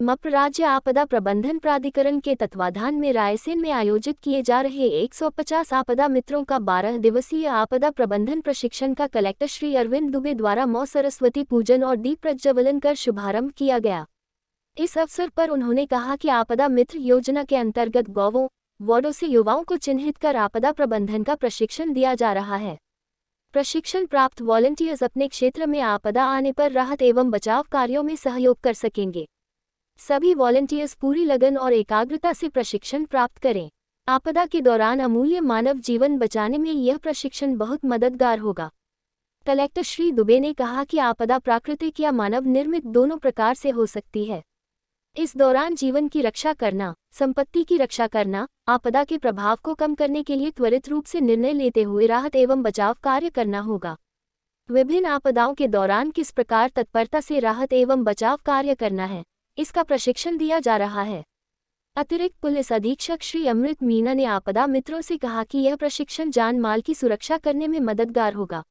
मप्र राज्य आपदा प्रबंधन प्राधिकरण के तत्वाधान में रायसेन में आयोजित किए जा रहे 150 आपदा मित्रों का 12 दिवसीय आपदा प्रबंधन प्रशिक्षण का कलेक्टर श्री अरविंद दुबे द्वारा मां सरस्वती पूजन और दीप प्रज्वलन कर शुभारंभ किया गया। इस अवसर पर उन्होंने कहा कि आपदा मित्र योजना के अंतर्गत गांवों वार्डों से युवाओं को चिन्हित कर आपदा प्रबंधन का प्रशिक्षण दिया जा रहा है। प्रशिक्षण प्राप्त वॉलंटियर्स अपने क्षेत्र में आपदा आने पर राहत एवं बचाव कार्यों में सहयोग कर सकेंगे। सभी वॉलंटियर्स पूरी लगन और एकाग्रता से प्रशिक्षण प्राप्त करें। आपदा के दौरान अमूल्य मानव जीवन बचाने में यह प्रशिक्षण बहुत मददगार होगा। कलेक्टर श्री दुबे ने कहा कि आपदा प्राकृतिक या मानव निर्मित दोनों प्रकार से हो सकती है। इस दौरान जीवन की रक्षा करना, संपत्ति की रक्षा करना, आपदा के प्रभाव को कम करने के लिए त्वरित रूप से निर्णय लेते हुए राहत एवं बचाव कार्य करना होगा। विभिन्न आपदाओं के दौरान किस प्रकार तत्परता से राहत एवं बचाव कार्य करना है, इसका प्रशिक्षण दिया जा रहा है। अतिरिक्त पुलिस अधीक्षक श्री अमृत मीना ने आपदा मित्रों से कहा कि यह प्रशिक्षण जान माल की सुरक्षा करने में मददगार होगा,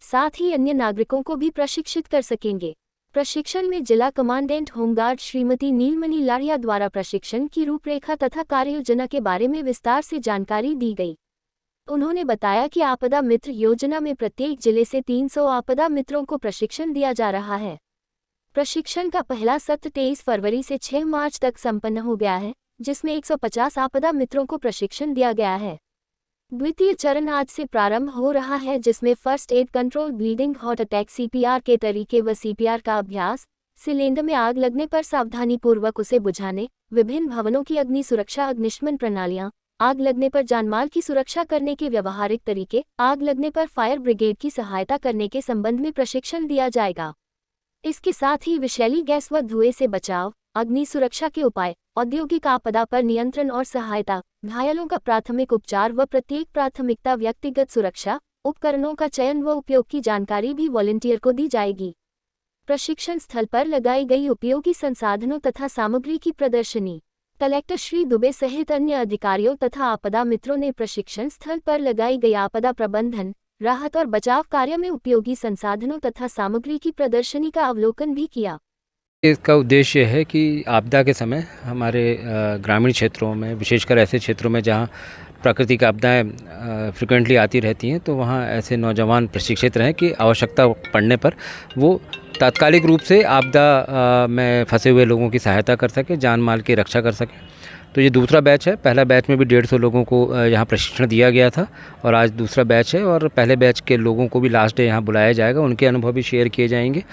साथ ही अन्य नागरिकों को भी प्रशिक्षित कर सकेंगे। प्रशिक्षण में जिला कमांडेंट होमगार्ड श्रीमती नीलमणि लाड़िया द्वारा प्रशिक्षण की रूपरेखा तथा कार्ययोजना के बारे में विस्तार से जानकारी दी गई। उन्होंने बताया कि आपदा मित्र योजना में प्रत्येक जिले से 300 आपदा मित्रों को प्रशिक्षण दिया जा रहा है। प्रशिक्षण का पहला सत्र 23 फरवरी से 6 मार्च तक संपन्न हो गया है, जिसमें 150 आपदा मित्रों को प्रशिक्षण दिया गया है। द्वितीय चरण आज से प्रारंभ हो रहा है, जिसमें first aid, control bleeding, heart attack, CPR के तरीके व सीपीआर का अभ्यास, सिलेंडर में आग लगने पर सावधानीपूर्वक उसे बुझाने, विभिन्न भवनों की अग्नि सुरक्षा, अग्निशमन प्रणालियां, आग लगने पर जानमाल की सुरक्षा करने के व्यवहारिक तरीके, आग लगने पर फायर ब्रिगेड की सहायता करने के संबंध में प्रशिक्षण दिया जाएगा। इसके साथ ही विषैली गैस व धुएं से बचाव, अग्नि सुरक्षा के उपाय, औद्योगिक आपदा पर नियंत्रण और सहायता, घायलों का प्राथमिक उपचार व प्रत्येक प्राथमिकता व्यक्तिगत सुरक्षा उपकरणों का चयन व उपयोग की जानकारी भी वॉलंटियर को दी जाएगी। प्रशिक्षण स्थल पर लगाई गई उपयोगी संसाधनों तथा सामग्री की प्रदर्शनी। कलेक्टर श्री दुबे सहित अन्य अधिकारियों तथा आपदा मित्रों ने प्रशिक्षण स्थल पर लगाई गई आपदा प्रबंधन, राहत और बचाव कार्य में उपयोगी संसाधनों तथा सामग्री की प्रदर्शनी का अवलोकन भी किया। इसका उद्देश्य है कि आपदा के समय हमारे ग्रामीण क्षेत्रों में, विशेषकर ऐसे क्षेत्रों में जहां प्राकृतिक आपदाएं फ्रिक्वेंटली आती रहती हैं, तो वहां ऐसे नौजवान प्रशिक्षित रहें कि आवश्यकता पड़ने पर वो तात्कालिक रूप से आपदा में फंसे हुए लोगों की सहायता कर सकें, जान माल की रक्षा कर सकें। तो ये दूसरा बैच है। पहला बैच में भी 150 लोगों को यहाँ प्रशिक्षण दिया गया था और आज दूसरा बैच है, और पहले बैच के लोगों को भी लास्ट डे यहाँ बुलाया जाएगा, उनके अनुभव भी शेयर किए जाएंगे।